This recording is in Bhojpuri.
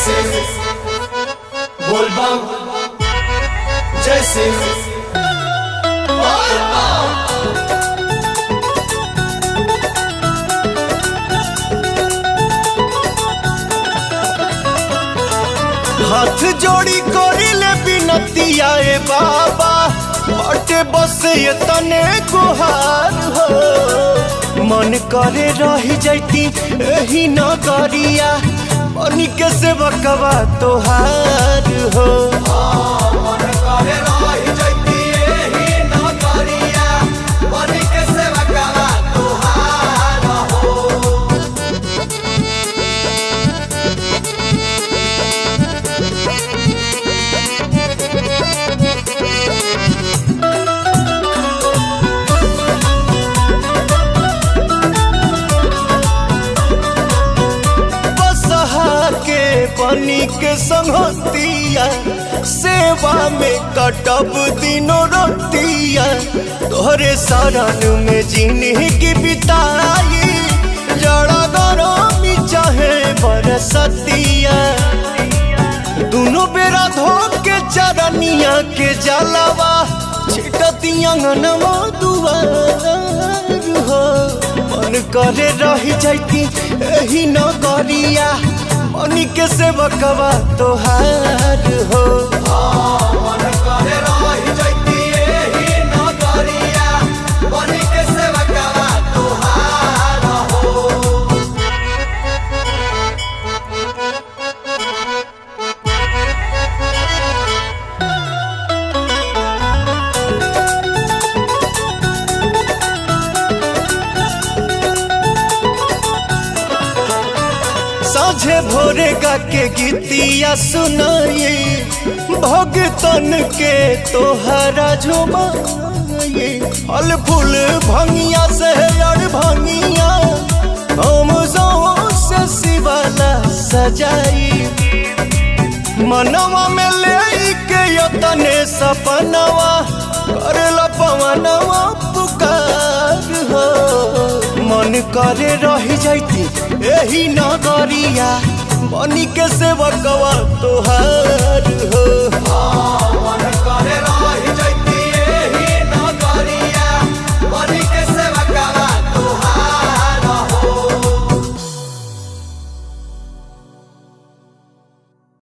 सिंह बोल बम जय सिंह बोल बम। हाथ जोड़ी कोरिले बिनतिया ए बाबा बटे बस ये तने गुहार हो। मन करे रही जाती एही नगरिया बनी के सेवकवा तोहार हो। मन करे रही जाती एही नगरिया बनी के सेवकवा तोहार हो। बनी के संगतिया सेवा में कटब दिनों रोतिया तोहरे शरण में जिंदगी बिताई। जड़ा गरमी चाहे बरसतिया दोनों बेरा धो के चरनिया के जलवा छिटतिया अंगनवा दुआर हो। मन करे रही जाती एही नगरिया बनी के सेवकवा तोहार हो। मन करे रही जाती एही नगरिया बनी के सेवकवा तोहार हो। साझे भोरे गा के गीतिया सुनाई भगतन के तोहरा झुमाई। फल फूल भंगिया से अड़ भंगिया हम से शिवाला सजाई। मनवा में ले के यतने सपनवा करला पवनवा पुकार हो। मन करे रही जाती एही नगरिया बनी के सेवकवा तोहार हो।